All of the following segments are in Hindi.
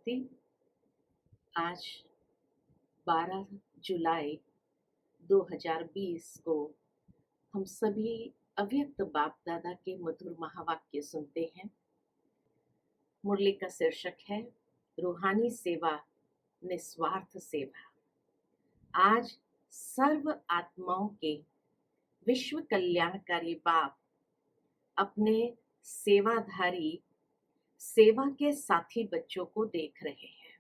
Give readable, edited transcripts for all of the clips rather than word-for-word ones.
शक्ति। आज 12 जुलाई 2020 को हम सभी अव्यक्त बाप दादा के मधुर महावाक्य सुनते हैं। मुरली का शीर्षक है रूहानी सेवा, निस्वार्थ सेवा। आज सर्व आत्माओं के विश्व कल्याणकारी बाप अपने सेवाधारी सेवा के साथी बच्चों को देख रहे हैं।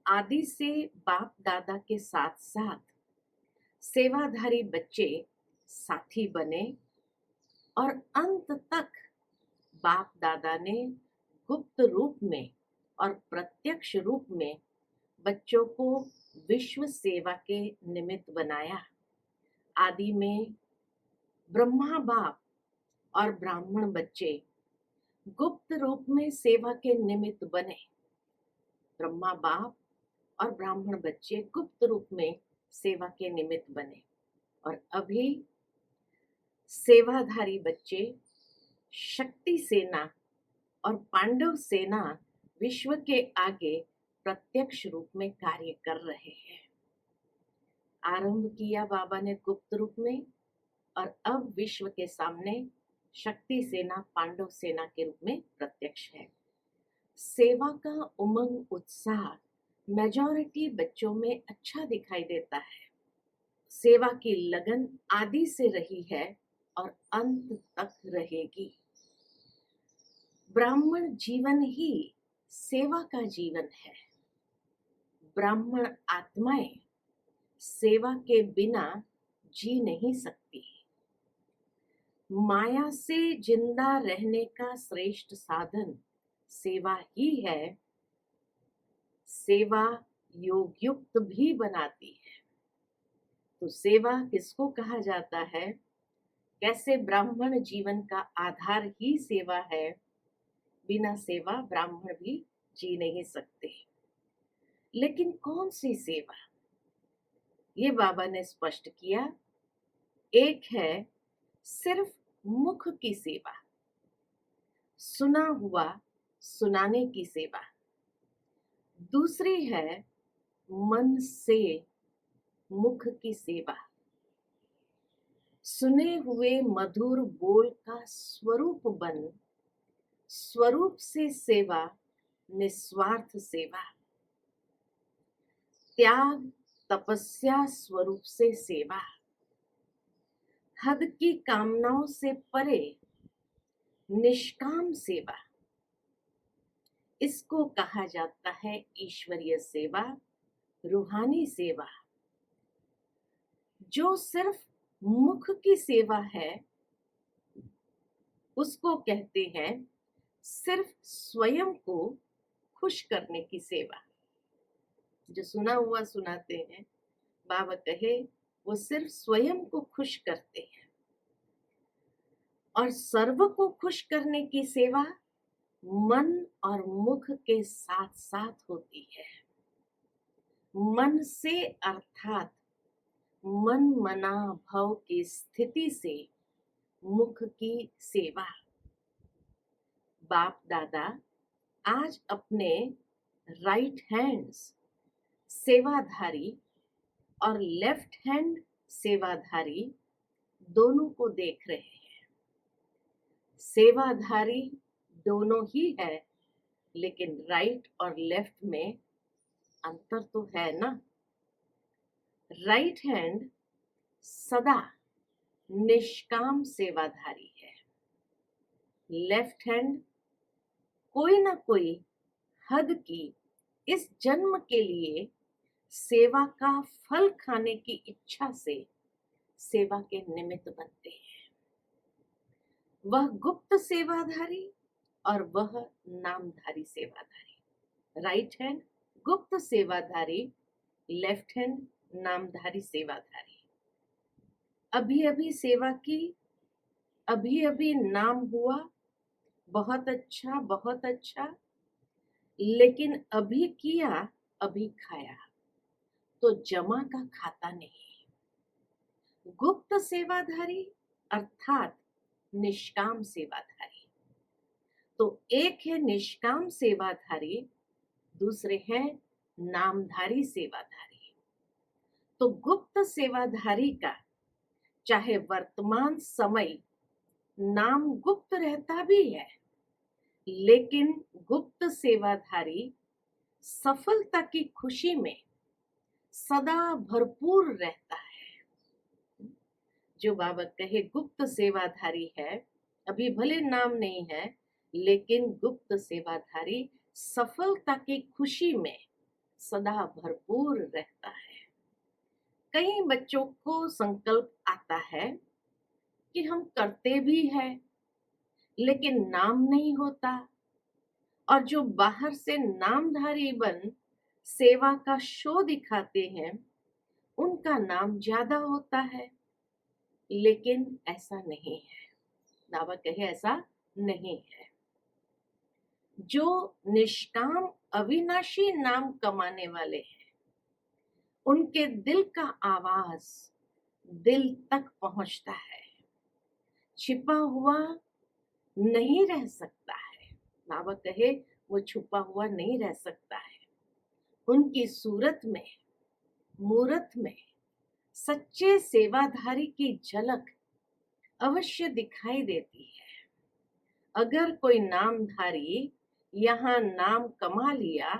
आदि से बाप दादा के साथ साथ सेवाधारी बच्चे साथी बने और अंत तक बाप दादा ने गुप्त रूप में और प्रत्यक्ष रूप में बच्चों को विश्व सेवा के निमित्त बनाया। आदि में ब्रह्मा बाप और ब्राह्मण बच्चे गुप्त रूप में सेवा के निमित्त बने। ब्रह्मा बाप और ब्राह्मण बच्चे गुप्त रूप में सेवा के निमित्त बने और अभी सेवाधारी बच्चे शक्ति सेना और पांडव सेना विश्व के आगे प्रत्यक्ष रूप में कार्य कर रहे हैं। आरंभ किया बाबा ने गुप्त रूप में और अब विश्व के सामने शक्ति सेना पांडव सेना के रूप में प्रत्यक्ष है। सेवा का उमंग उत्साह मेजॉरिटी बच्चों में अच्छा दिखाई देता है। सेवा की लगन आदि से रही है और अंत तक रहेगी। ब्राह्मण जीवन ही सेवा का जीवन है। ब्राह्मण आत्माएं सेवा के बिना जी नहीं सकती। माया से जिंदा रहने का श्रेष्ठ साधन सेवा ही है। सेवा योग युक्त भी बनाती है। तो सेवा किसको कहा जाता है? कैसे ब्राह्मण जीवन का आधार ही सेवा है। बिना सेवा ब्राह्मण भी जी नहीं सकते। लेकिन कौन सी सेवा? ये बाबा ने स्पष्ट किया। एक है सिर्फ मुख की सेवा, सुना हुआ सुनाने की सेवा। दूसरी है मन से मुख की सेवा, सुने हुए मधुर बोल का स्वरूप बन स्वरूप से सेवा, निस्वार्थ सेवा। त्याग तपस्या स्वरूप से सेवा, हद की कामनाओं से परे निष्काम सेवा। इसको कहा जाता है ईश्वरीय सेवा, रूहानी सेवा। जो सिर्फ मुख की सेवा है उसको कहते हैं सिर्फ स्वयं को खुश करने की सेवा। जो सुना हुआ सुनाते हैं, बाबा कहे वो सिर्फ स्वयं को खुश करते हैं। और सर्व को खुश करने की सेवा मन और मुख के साथ साथ होती है। मन से अर्थात मन मना भाव की स्थिति से मुख की सेवा। बाप दादा आज अपने राइट हैंड्स सेवाधारी और लेफ्ट हैंड सेवाधारी दोनों को देख रहे हैं। सेवाधारी दोनों ही है, लेकिन राइट और लेफ्ट में अंतर तो है ना। राइट हैंड सदा निष्काम सेवाधारी है। लेफ्ट हैंड कोई ना कोई हद की इस जन्म के लिए सेवा का फल खाने की इच्छा से सेवा के निमित्त बनते हैं। वह गुप्त सेवाधारी और वह नामधारी सेवाधारी। राइट हैंड गुप्त सेवाधारी, लेफ्ट हैंड नामधारी सेवाधारी। अभी अभी सेवा की, अभी अभी नाम हुआ, बहुत अच्छा बहुत अच्छा, लेकिन अभी किया अभी खाया, तो जमा का खाता नहीं। गुप्त सेवाधारी अर्थात निष्काम सेवाधारी। तो एक है निष्काम सेवाधारी दूसरे हैं नामधारी सेवाधारी। तो गुप्त सेवाधारी का चाहे वर्तमान समय नाम गुप्त रहता भी है, लेकिन गुप्त सेवाधारी सफलता की खुशी में सदा भरपूर रहता है। जो बाबा कहे गुप्त सेवाधारी है, अभी भले नाम नहीं है, लेकिन गुप्त सेवाधारी सफलता की खुशी में सदा भरपूर रहता है। कई बच्चों को संकल्प आता है कि हम करते भी हैं, लेकिन नाम नहीं होता, और जो बाहर से नामधारी बन सेवा का शो दिखाते हैं, उनका नाम ज्यादा होता है। लेकिन ऐसा नहीं है, बाबा कहे ऐसा नहीं है। जो निष्काम अविनाशी नाम कमाने वाले हैं, उनके दिल का आवाज दिल तक पहुंचता है, छिपा हुआ नहीं रह सकता है। बाबा कहे वो छुपा हुआ नहीं रह सकता है। उनकी सूरत में, मूरत में सच्चे सेवाधारी की झलक अवश्य दिखाई देती है। अगर कोई नामधारी यहाँ नाम कमा लिया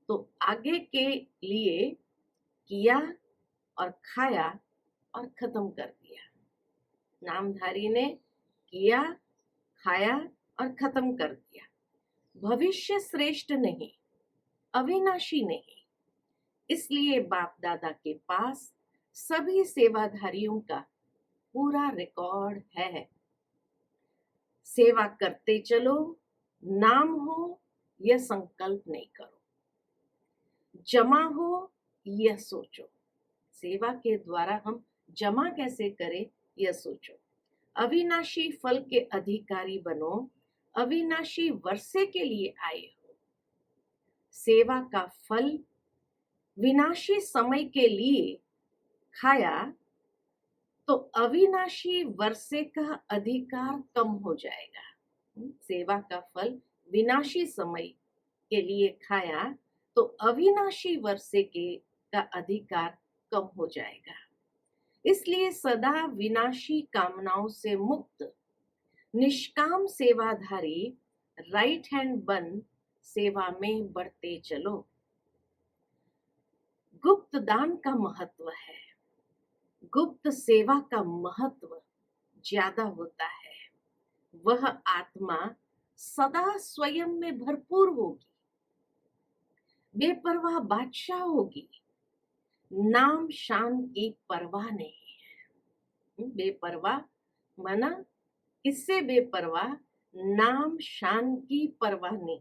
तो आगे के लिए किया और खाया और खत्म कर दिया। नामधारी ने किया, खाया और खत्म कर दिया। भविष्य श्रेष्ठ नहीं, अविनाशी नहीं। इसलिए बाप दादा के पास सभी सेवाधारियों का पूरा रिकॉर्ड है। सेवा करते चलो, नाम हो यह संकल्प नहीं करो, जमा हो यह सोचो। सेवा के द्वारा हम जमा कैसे करें यह सोचो। अविनाशी फल के अधिकारी बनो, अविनाशी वर्षे के लिए आए हो। सेवा का फल विनाशी समय के लिए खाया तो अविनाशी वर्षे का अधिकार कम हो जाएगा। सेवा का फल विनाशी समय के लिए खाया तो अविनाशी वर्षे के का अधिकार कम हो जाएगा। इसलिए सदा विनाशी कामनाओं से मुक्त निष्काम सेवाधारी राइट हैंड बन सेवा में बढ़ते चलो। गुप्त दान का महत्व है, गुप्त सेवा का महत्व ज्यादा होता है। वह आत्मा सदा स्वयं में भरपूर होगी, बेपरवाह बादशाह होगी, नाम शान की परवाह नहीं है। बेपरवाह माना इससे बेपरवाह, नाम शान की परवाह नहीं।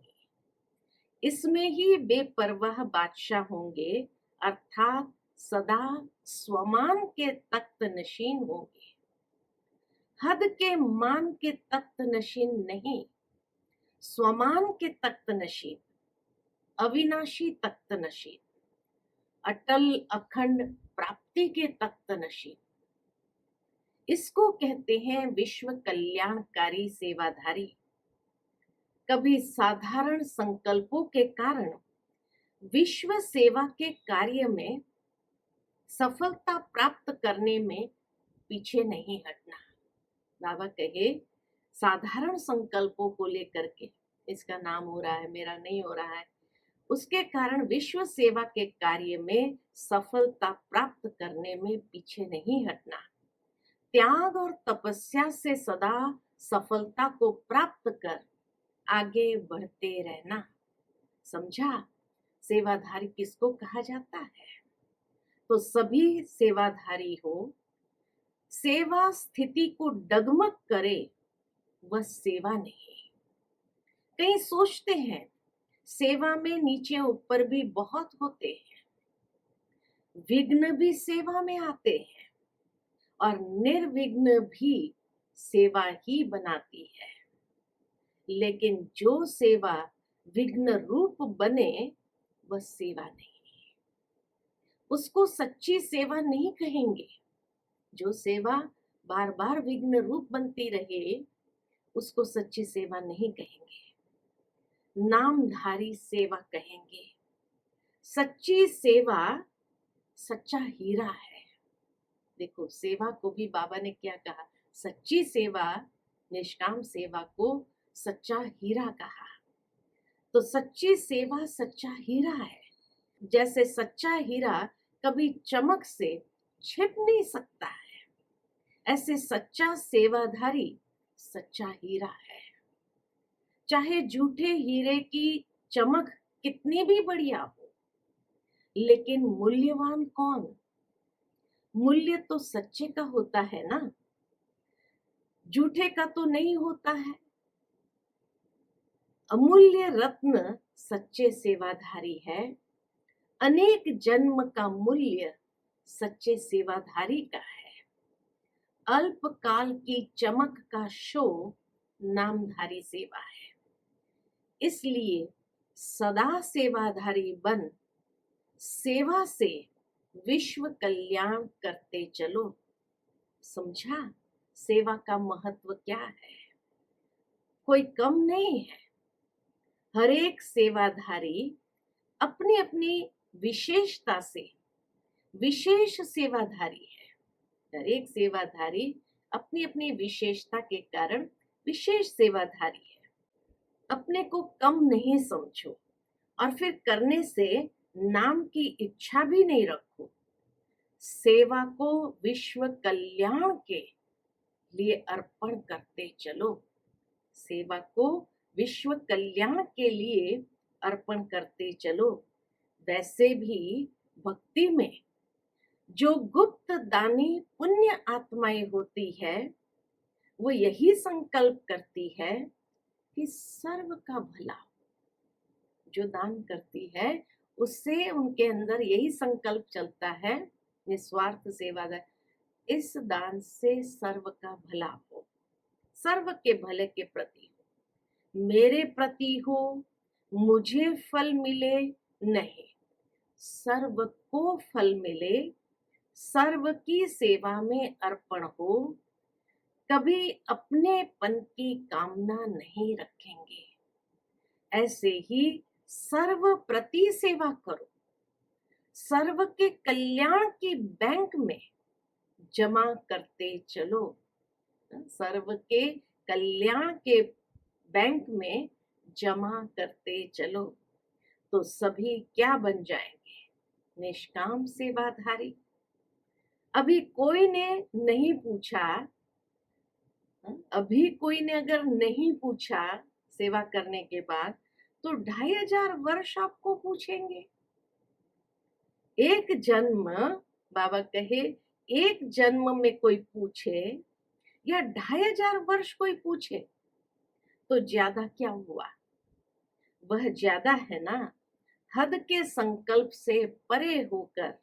इसमें ही बेपरवाह बादशाह होंगे, अर्थात सदा स्वमान के तख्त नशीन होंगे। हद के मान के तख्त नशीन नहीं, स्वमान के तख्त नशीन, अविनाशी तख्त नशीन, अटल अखंड प्राप्ति के तख्त नशीन। इसको कहते हैं विश्व कल्याणकारी सेवाधारी। कभी साधारण संकल्पों के कारण विश्व सेवा के कार्य में सफलता प्राप्त करने में पीछे नहीं हटना। बाबा कहे साधारण संकल्पों को लेकर के इसका नाम हो रहा है, मेरा नहीं हो रहा है, उसके कारण विश्व सेवा के कार्य में सफलता प्राप्त करने में पीछे नहीं हटना। त्याग और तपस्या से सदा सफलता को प्राप्त कर आगे बढ़ते रहना। समझा सेवाधारी किसको कहा जाता है? तो सभी सेवाधारी हो, सेवा स्थिति को डगमग करे वह सेवा नहीं। कई सोचते हैं सेवा में नीचे ऊपर भी बहुत होते हैं, विघ्न भी सेवा में आते हैं और निर्विघ्न भी सेवा ही बनाती है। लेकिन जो सेवा विघ्न रूप बने वह सेवा नहीं, उसको सच्ची सेवा नहीं कहेंगे। जो सेवा बार बार विघ्न रूप बनती रहे उसको सच्ची सेवा नहीं कहेंगे, नामधारी सेवा कहेंगे। सच्ची सेवा सच्चा हीरा है। देखो, सेवा को भी बाबा ने क्या कहा? सच्ची सेवा, निष्काम सेवा को सच्चा हीरा कहा। तो सच्ची सेवा सच्चा हीरा है। जैसे सच्चा हीरा कभी चमक से छिप नहीं सकता है, ऐसे सच्चा सेवाधारी सच्चा हीरा है। चाहे झूठे हीरे की चमक कितनी भी बढ़िया हो, लेकिन मूल्यवान कौन? मूल्य तो सच्चे का होता है ना, झूठे का तो नहीं होता है। अमूल्य रत्न सच्चे सेवाधारी है। अनेक जन्म का मूल्य सच्चे सेवाधारी का है। अल्प काल की चमक का शो नामधारी सेवा है। इसलिए सदा सेवाधारी बन, सेवा से विश्व कल्याण करते चलो। समझा सेवा का महत्व क्या है? कोई कम नहीं है। हर एक सेवाधारी अपनी अपनी विशेषता से विशेष सेवाधारी है। हर एक सेवाधारी अपनी अपनी विशेषता के कारण विशेष सेवाधारी है। अपने को कम नहीं समझो और फिर करने से नाम की इच्छा भी नहीं रखो। सेवा को विश्व कल्याण के लिए अर्पण करते चलो। सेवा को विश्व कल्याण के लिए अर्पण करते चलो। वैसे भी भक्ति में जो गुप्त दानी पुण्य आत्माएं होती है, वो यही संकल्प करती है कि सर्व का भला हो। जो दान करती है उससे उनके अंदर यही संकल्प चलता है, निस्वार्थ सेवादार, इस दान से सर्व का भला हो, सर्व के भले के प्रति हो, मेरे प्रति हो, मुझे फल मिले नहीं, सर्व को फल मिले, सर्व की सेवा में अर्पण हो। कभी अपनेपन की कामना नहीं रखेंगे। ऐसे ही सर्व प्रति सेवा करो। सर्व के कल्याण की बैंक में जमा करते चलो। सर्व के कल्याण के बैंक में जमा करते चलो, तो सभी क्या बन जाएंगे? निष्काम सेवाधारी। अभी कोई ने नहीं पूछा, अभी कोई ने अगर नहीं पूछा सेवा करने के बाद, तो 2500 वर्ष आपको पूछेंगे। एक जन्म, बाबा कहे, एक जन्म में कोई पूछे या 2500 वर्ष कोई पूछे तो ज्यादा क्या हुआ? वह ज्यादा है ना। हद के संकल्प से परे होकर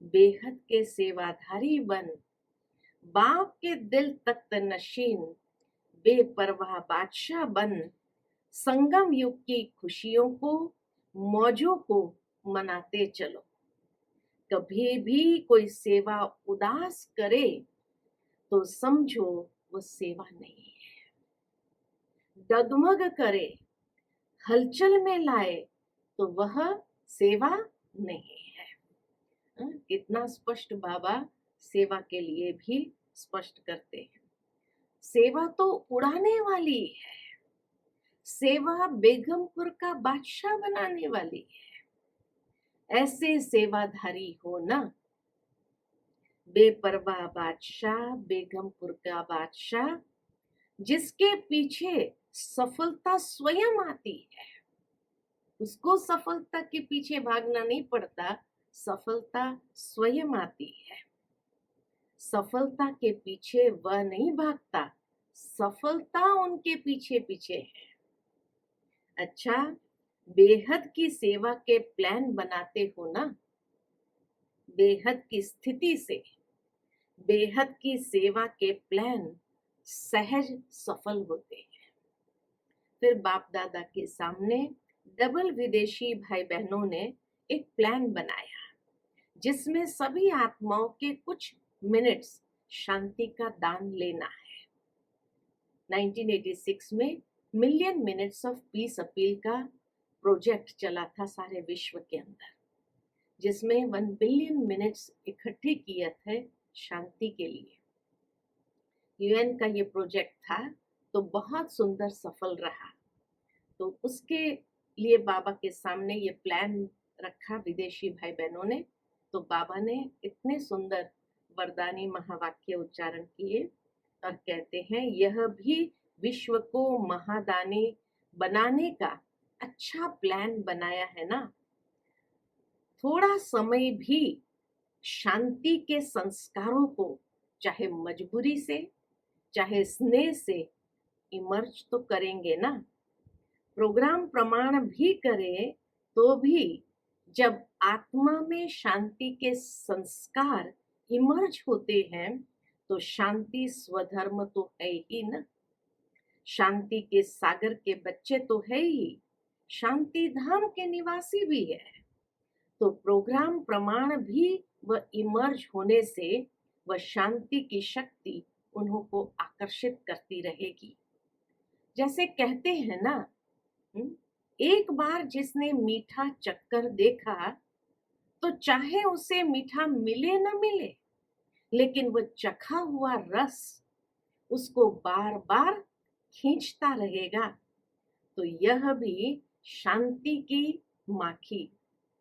बेहद के सेवाधारी बन, बाप के दिल तख्त नशीन बेपरवाह बादशाह बन, संगम युग की खुशियों को, मौजों को मनाते चलो। कभी भी कोई सेवा उदास करे तो समझो वो सेवा नहीं है। डगमग करे, हलचल में लाए तो वह सेवा नहीं है। कितना स्पष्ट बाबा सेवा के लिए भी स्पष्ट करते हैं। सेवा तो उड़ाने वाली है, सेवा बेगमपुर का बादशाह बनाने वाली है। ऐसे सेवाधारी हो ना। बेपरवाह बादशाह, बेगमपुर का बादशाह, जिसके पीछे सफलता स्वयं आती है। उसको सफलता के पीछे भागना नहीं पड़ता, सफलता स्वयं आती है। सफलता के पीछे वह नहीं भागता, सफलता उनके पीछे पीछे है। अच्छा, बेहद की सेवा के प्लान बनाते हो ना। बेहद की स्थिति से बेहद की सेवा के प्लान सहज सफल होते हैं। फिर बाप दादा के सामने डबल विदेशी भाई बहनों ने एक प्लान बनाया, जिसमें सभी आत्माओं के कुछ मिनट्स शांति का दान लेना है। 1986 में million minutes of peace appeal का प्रोजेक्ट चला था सारे विश्व के अंदर। जिसमें 1 बिलियन मिनट्स इकट्ठे किए थे शांति के लिए। यूएन का ये प्रोजेक्ट था, तो बहुत सुंदर सफल रहा। तो उसके लिए बाबा के सामने ये प्लान रखा विदेशी भाई बहनों ने। तो बाबा ने इतने सुंदर वरदानी महावाक्य उच्चारण किए और कहते हैं, यह भी विश्व को महादानी बनाने का अच्छा प्लान बनाया है ना। थोड़ा समय भी शांति के संस्कारों को चाहे मजबूरी से चाहे स्नेह से इमर्ज तो करेंगे ना। प्रोग्राम प्रमाण भी करे तो भी जब आत्मा में शांति के संस्कार इमर्ज होते हैं तो शांति स्वधर्म तो है ही ना। शांति के सागर के बच्चे तो है ही, शांति धाम के निवासी भी है। तो प्रोग्राम प्रमाण भी वह इमर्ज होने से वह शांति की शक्ति उन्हों को आकर्षित करती रहेगी। जैसे कहते हैं ना, एक बार जिसने मीठा चक्कर देखा तो चाहे उसे मीठा मिले न मिले, लेकिन वह चखा हुआ रस उसको बार बार खींचता रहेगा। तो यह भी शांति की माखी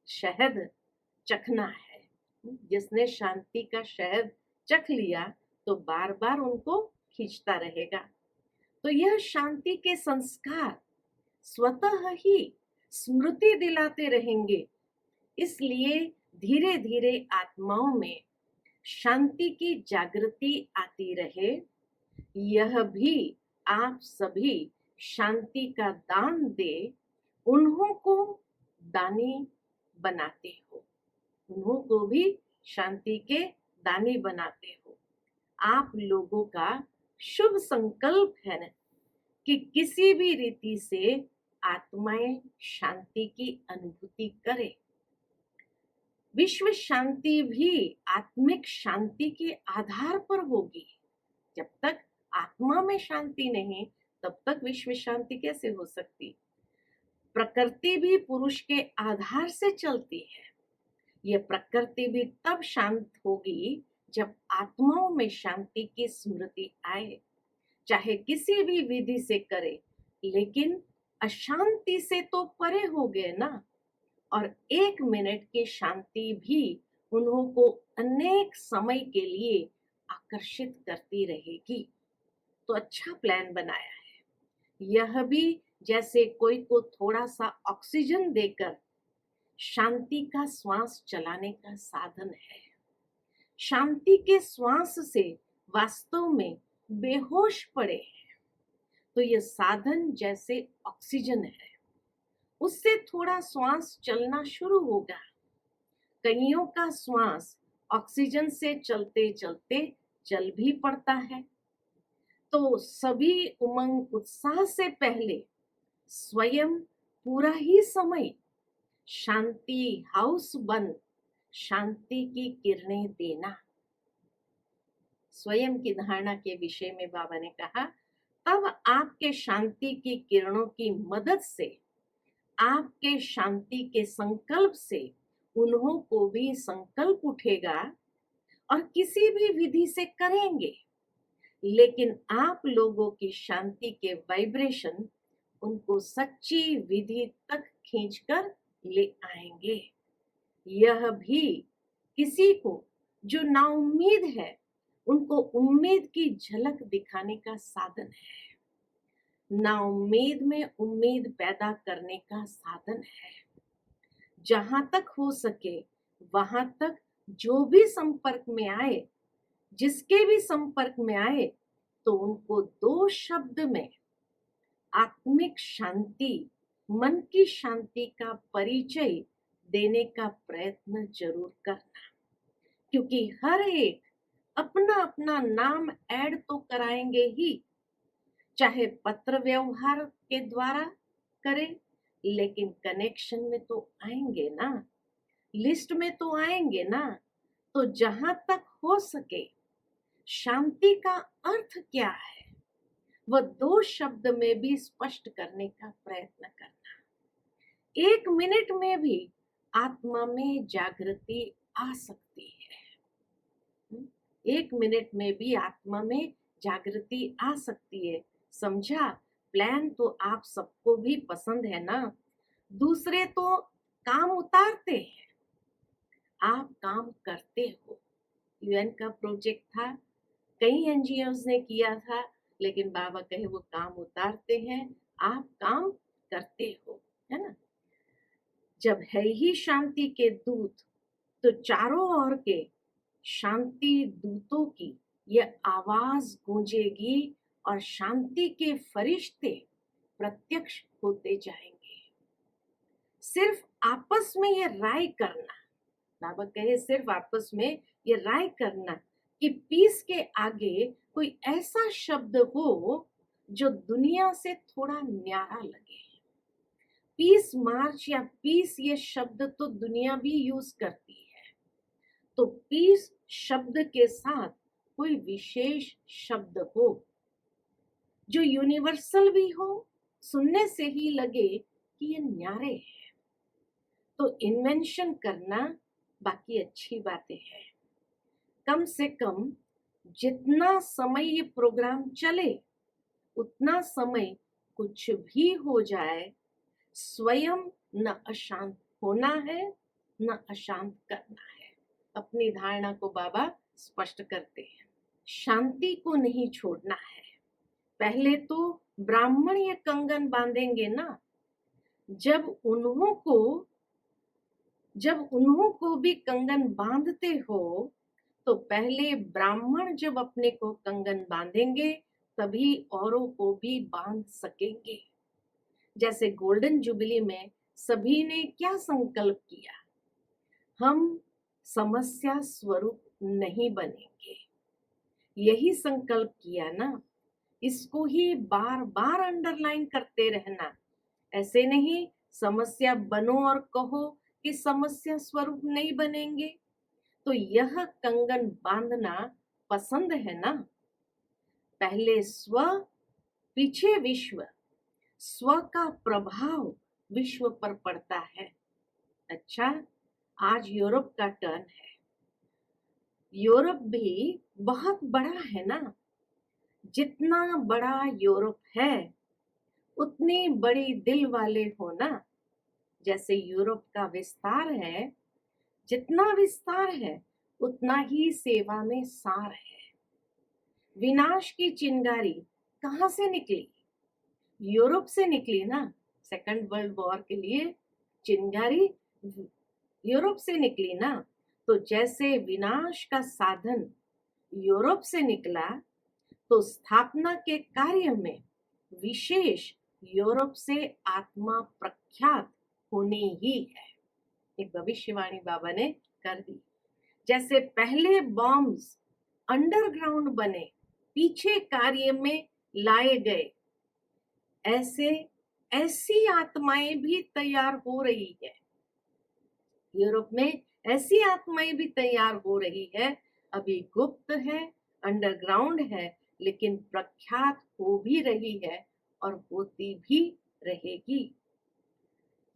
शहद चखना है। जिसने शांति का शहद चख लिया तो बार बार उनको खींचता रहेगा। तो यह शांति के संस्कार स्वतः ही स्मृति दिलाते रहेंगे। इसलिए धीरे धीरे आत्माओं में शांति की जागृति आती रहे। यह भी आप सभी शांति का दान दे उन्हों को दानी बनाते हो, उन्हों को भी शांति के दानी बनाते हो। आप लोगों का शुभ संकल्प है न कि किसी भी रीति से आत्माएं शांति की अनुभूति करे। विश्व शांति भी आत्मिक शांति के आधार पर होगी। जब तक आत्मा में शांति नहीं तब तक विश्व शांति कैसे हो सकती। प्रकृति भी पुरुष के आधार से चलती है। यह प्रकृति भी तब शांत होगी जब आत्माओं में शांति की स्मृति आए। चाहे किसी भी विधि से करे, लेकिन अशांति से तो परे हो गए ना। और 1 मिनट की शांति भी उन्हों को अनेक समय के लिए आकर्षित करती रहेगी। तो अच्छा प्लान बनाया है। यह भी जैसे कोई को थोड़ा सा ऑक्सीजन देकर शांति का श्वास चलाने का साधन है। शांति के श्वास से वास्तव में बेहोश पड़े हैं, तो यह साधन जैसे ऑक्सीजन है। उससे थोड़ा श्वास चलना शुरू होगा। कईयों का श्वास ऑक्सीजन से चलते चलते चल भी पड़ता है। तो सभी उमंग उत्साह से पहले स्वयं पूरा ही समय शांति हाउस बन शांति की किरणें देना। स्वयं की धारणा के विषय में बाबा ने कहा, तब आपके शांति की किरणों की मदद से, आपके शांति के संकल्प से उन्हों को भी संकल्प उठेगा और किसी भी विधि से करेंगे। लेकिन आप लोगों की शांति के वाइब्रेशन उनको सच्ची विधि तक खींचकर ले आएंगे। यह भी किसी को जो नाउम्मीद है उनको उम्मीद की झलक दिखाने का साधन है। नाउम्मीद में उम्मीद पैदा करने का साधन है। जहां तक हो सके वहां तक जो भी संपर्क में आए, जिसके भी संपर्क में आए, तो उनको 2 शब्द में आत्मिक शांति, मन की शांति का परिचय देने का प्रयत्न जरूर करना। क्योंकि हर एक अपना अपना नाम ऐड तो कराएंगे ही, चाहे पत्र व्यवहार के द्वारा करें, लेकिन कनेक्शन में तो आएंगे ना, लिस्ट में तो आएंगे ना। तो जहां तक हो सके शांति का अर्थ क्या है वह 2 शब्द में भी स्पष्ट करने का प्रयत्न करना। 1 मिनट में भी आत्मा में जागृति आ सकती है। 1 मिनट में भी आत्मा में जागृति आ सकती है। समझा? प्लान तो आप सबको भी पसंद है ना। दूसरे तो काम उतारते हैं, आप काम करते हो। यूएन का प्रोजेक्ट था, कई एनजीओज ने किया था, लेकिन बाबा कहे वो काम उतारते हैं, आप काम करते हो, है ना। जब है ही शांति के दूत, तो चारों ओर के शांति दूतों की यह आवाज गूंजेगी और शांति के फरिश्ते प्रत्यक्ष होते जाएंगे। सिर्फ आपस में ये राय करना, बाबा कहे सिर्फ आपस में ये राय करना कि पीस के आगे कोई ऐसा शब्द हो जो दुनिया से थोड़ा न्यारा लगे। पीस मार्च या पीस ये शब्द तो दुनिया भी यूज करती है, तो पीस शब्द के साथ कोई विशेष शब्द हो जो यूनिवर्सल भी हो, सुनने से ही लगे कि ये न्यारे है, तो इन्वेंशन करना बाकी अच्छी बातें हैं। कम से कम जितना समय ये प्रोग्राम चले, उतना समय कुछ भी हो जाए, स्वयं न अशांत होना है न अशांत करना है। अपनी धारणा को बाबा स्पष्ट करते हैं। शांति को नहीं छोड़ना है। पहले तो ब्राह्मण ये कंगन बांधेंगे ना, जब उन्हों को भी कंगन बांधते हो, तो पहले ब्राह्मण जब अपने को कंगन बांधेंगे तभी औरों को भी बांध सकेंगे। जैसे गोल्डन जुबली में सभी ने क्या संकल्प किया, हम समस्या स्वरूप नहीं बनेंगे, यही संकल्प किया ना। इसको ही बार बार अंडरलाइन करते रहना। ऐसे नहीं समस्या बनो और कहो कि समस्या स्वरूप नहीं बनेंगे, तो यह कंगन बांधना पसंद है ना। पहले स्व, पीछे विश्व, स्व का प्रभाव विश्व पर पड़ता है। अच्छा, आज यूरोप का टर्न है। यूरोप भी बहुत बड़ा है ना। जितना बड़ा यूरोप है उतनी बड़ी दिल वाले हो ना। जैसे यूरोप का विस्तार है, जितना विस्तार है उतना ही सेवा में सार है। विनाश की चिंगारी कहाँ से निकली? यूरोप से निकली ना। सेकंड वर्ल्ड वॉर के लिए चिंगारी यूरोप से निकली ना। तो जैसे विनाश का साधन यूरोप से निकला, तो स्थापना के कार्य में विशेष यूरोप से आत्मा प्रख्यात होनी ही है। एक भविष्यवाणी बाबा ने कर दी। जैसे पहले बॉम्ब्स अंडरग्राउंड बने, पीछे कार्य में लाए गए, ऐसी आत्माएं भी तैयार हो रही है। यूरोप में ऐसी आत्माएं भी तैयार हो रही है। अभी गुप्त है, अंडरग्राउंड है, लेकिन प्रख्यात हो भी रही है और होती भी रहेगी।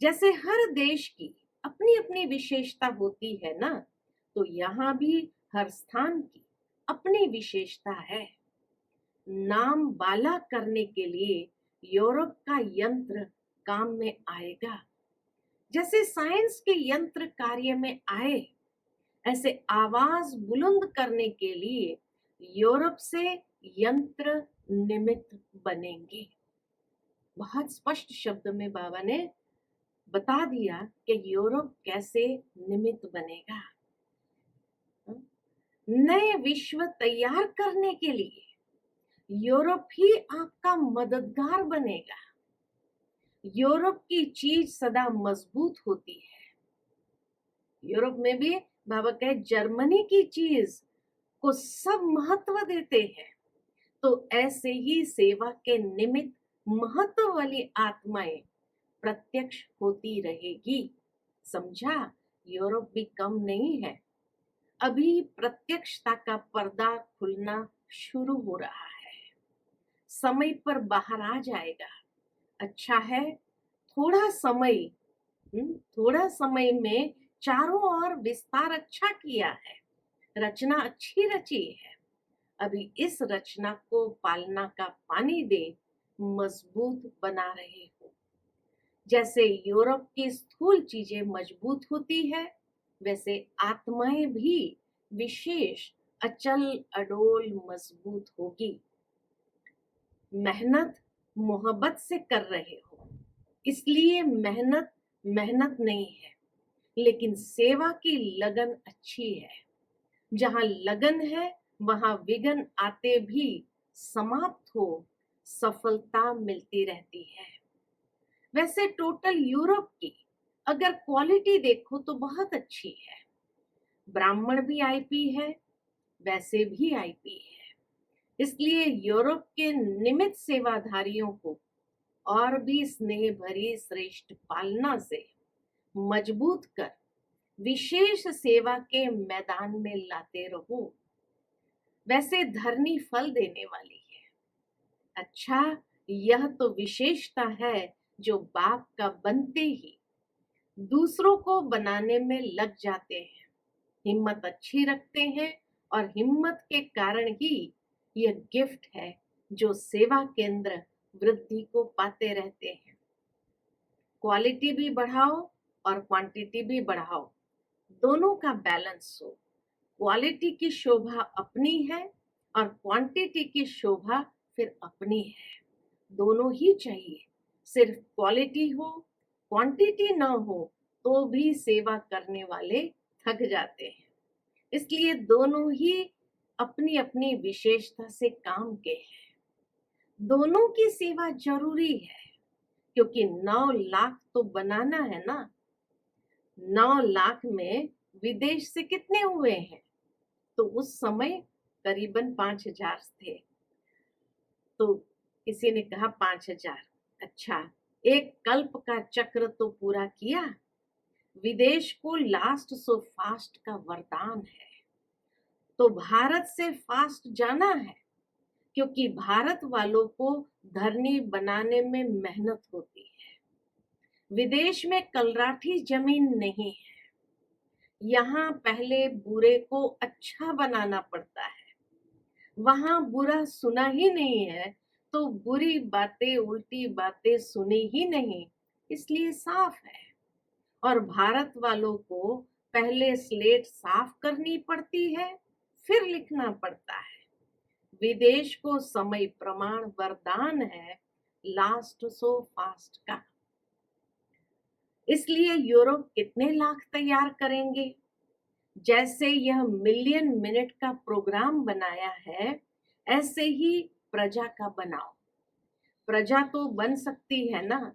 जैसे हर देश की अपनी अपनी विशेषता होती है ना, तो यहाँ भी हर स्थान की अपनी विशेषता है। नाम बाला करने के लिए यूरोप का यंत्र काम में आएगा। जैसे साइंस के यंत्र कार्य में आए, ऐसे आवाज बुलंद करने के लिए यूरोप से यंत्र निमित्त बनेंगे। बहुत स्पष्ट शब्द में बाबा ने बता दिया कि यूरोप कैसे निमित्त बनेगा। नए विश्व तैयार करने के लिए यूरोप ही आपका मददगार बनेगा। यूरोप की चीज सदा मजबूत होती है। यूरोप में भी बाबा कहे जर्मनी की चीज को सब महत्व देते हैं, तो ऐसे ही सेवा के निमित्त महत्व वाली आत्माएं प्रत्यक्ष होती रहेगी। समझा? यूरोप भी कम नहीं है। अभी प्रत्यक्षता का पर्दा खुलना शुरू हो रहा है, समय पर बाहर आ जाएगा। अच्छा है, थोड़ा समय थोड़ा समय में चारों ओर विस्तार अच्छा किया है, रचना अच्छी रची है। अभी इस रचना को पालना का पानी दे, मजबूत बना रहे हो। जैसे यूरोप की स्थूल चीजें मजबूत होती है, वैसे आत्माएं भी विशेष अचल अडोल मजबूत होगी। मेहनत मोहब्बत से कर रहे हो, इसलिए मेहनत मेहनत नहीं है, लेकिन सेवा की लगन अच्छी है। जहां लगन है वहां विघ्न आते भी समाप्त हो सफलता मिलती रहती है। वैसे टोटल यूरोप की अगर क्वालिटी देखो तो बहुत अच्छी है। ब्राह्मण भी आईपी है, वैसे भी आईपी है। इसलिए यूरोप के निमित्त सेवाधारियों को और भी स्नेह भरी श्रेष्ठ पालना से मजबूत कर विशेष सेवा के मैदान में लाते रहो। वैसे धरनी फल देने वाली है। अच्छा, यह तो विशेषता है जो बाप का बनते ही दूसरों को बनाने में लग जाते हैं, हिम्मत अच्छी रखते हैं, और हिम्मत के कारण ही यह गिफ्ट है जो सेवा केंद्र वृद्धि को पाते रहते हैं। क्वालिटी भी बढ़ाओ और क्वांटिटी भी बढ़ाओ, दोनों का बैलेंस हो। क्वालिटी की शोभा अपनी है और क्वांटिटी की शोभा फिर अपनी है। दोनों ही चाहिए। सिर्फ क्वालिटी हो, क्वांटिटी न हो तो भी सेवा करने वाले थक जाते हैं। इसलिए दोनों ही अपनी अपनी विशेषता से काम के हैं। दोनों की सेवा जरूरी है, क्योंकि 9 लाख तो बनाना है ना। 9 लाख में विदेश से कितने हुए हैं? तो उस समय करीबन 5,000 थे। तो किसी ने कहा 5,000। अच्छा, एक कल्प का चक्र तो पूरा किया। विदेश को लास्ट सो फास्ट का वरदान है। तो भारत से फास्ट जाना है, क्योंकि भारत वालों को धरनी बनाने में मेहनत होती है। विदेश में कलराठी जमीन नहीं है। यहाँ पहले बुरे को अच्छा बनाना पड़ता है। वहां बुरा सुना ही नहीं है, तो बुरी बातें उल्टी बातें सुनी ही नहीं, इसलिए साफ है। और भारत वालों को पहले स्लेट साफ करनी पड़ती है, फिर लिखना पड़ता है। विदेश को समय प्रमाण वरदान है, लास्ट सो फास्ट का। इसलिए यूरोप कितने लाख तैयार करेंगे? जैसे यह मिलियन मिनट का प्रोग्राम बनाया है, ऐसे ही प्रजा का बनाओ। प्रजा तो बन सकती है ना,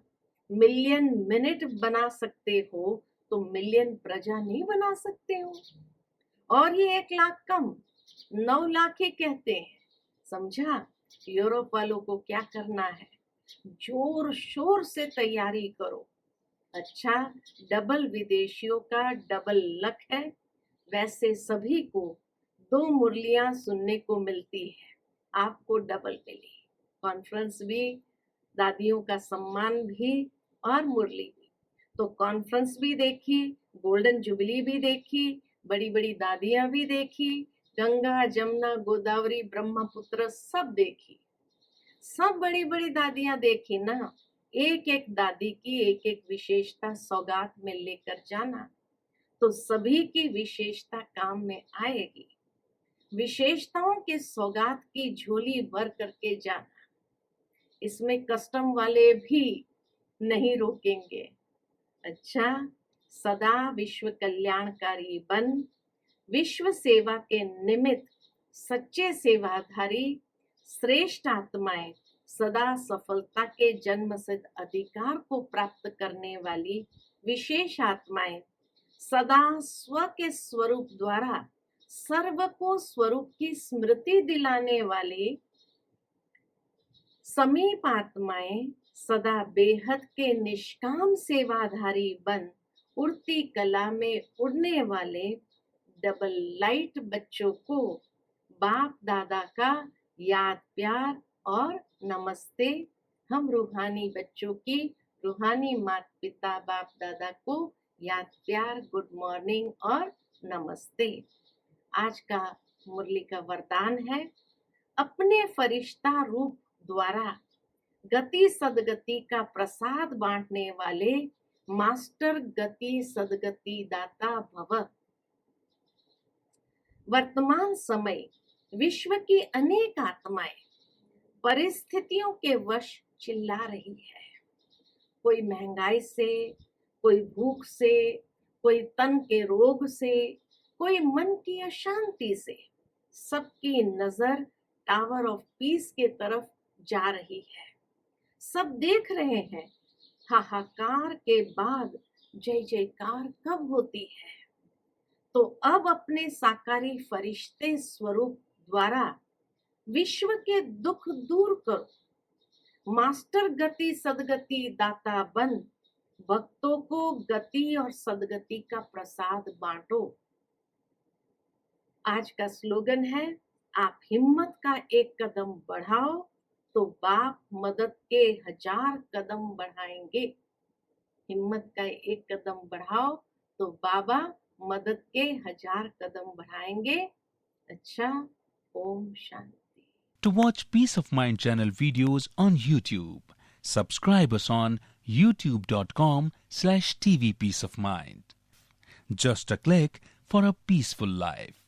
मिलियन मिनट बना सकते हो तो मिलियन प्रजा नहीं बना सकते हो। और ये 1 लाख कम, 9 लाख ही कहते हैं। समझा? यूरोप वालों को क्या करना है? जोर शोर से तैयारी करो। अच्छा, डबल विदेशियों का डबल लक है। वैसे सभी को 2 मुरलियां सुनने को मिलती है, आपको डबल मिली। कॉन्फ्रेंस भी, दादियों का सम्मान भी और मुरली भी। तो कॉन्फ्रेंस भी देखी, गोल्डन जुबली भी देखी, बड़ी बड़ी दादियां भी देखी, गंगा जमुना गोदावरी ब्रह्मपुत्र सब देखी। सब बड़ी बड़ी दादियां देखी ना। एक एक दादी की एक एक विशेषता सौगात में लेकर जाना, तो सभी की विशेषता काम में आएगी। विशेषताओं के सौगात की झोली भर करके जाना, इसमें कस्टम वाले भी नहीं रोकेंगे। अच्छा, सदा विश्व कल्याणकारी बन, विश्व सेवा के निमित्त सच्चे सेवाधारी श्रेष्ठ आत्माएं, सदा सफलता के जन्मसिद्ध अधिकार को प्राप्त करने वाली विशेष आत्माएं, सदा स्व के स्वरूप द्वारा सर्व को स्वरूप की स्मृति दिलाने वाली समीप आत्माएं, सदा बेहद के निष्काम सेवाधारी बन, उड़ती कला में उड़ने वाले डबल लाइट बच्चों को बाप दादा का याद प्यार और नमस्ते। हम रूहानी बच्चों की रूहानी माता पिता बाप दादा को याद प्यार गुड मॉर्निंग और नमस्ते। आज का मुरली का वरदान है, अपने फरिश्ता रूप द्वारा गति सदगति का प्रसाद बांटने वाले मास्टर गति सदगति दाता भव। वर्तमान समय विश्व की अनेक आत्माएं परिस्थितियों के वश चिल्ला रही है। कोई महंगाई से, कोई भूख से, कोई तन के रोग से, कोई मन की अशांति से। सबकी नजर टावर ऑफ पीस के तरफ जा रही है। सब देख रहे हैं हाहाकार के बाद जय जयकार कब होती है। तो अब अपने साकारी फरिश्ते स्वरूप द्वारा विश्व के दुख दूर करो। मास्टर गति सदगति दाता बन भक्तों को गति और सदगति का प्रसाद बांटो। आज का स्लोगन है, आप हिम्मत का एक कदम बढ़ाओ तो बाप मदद के 1000 कदम बढ़ाएंगे। हिम्मत का एक कदम बढ़ाओ तो बाबा मदद के 1000 कदम बढ़ाएंगे। अच्छा, Om Shanti. To watch Peace of Mind channel videos on YouTube, subscribe us on youtube.com/tvpeaceofmind. Just a click for a peaceful life.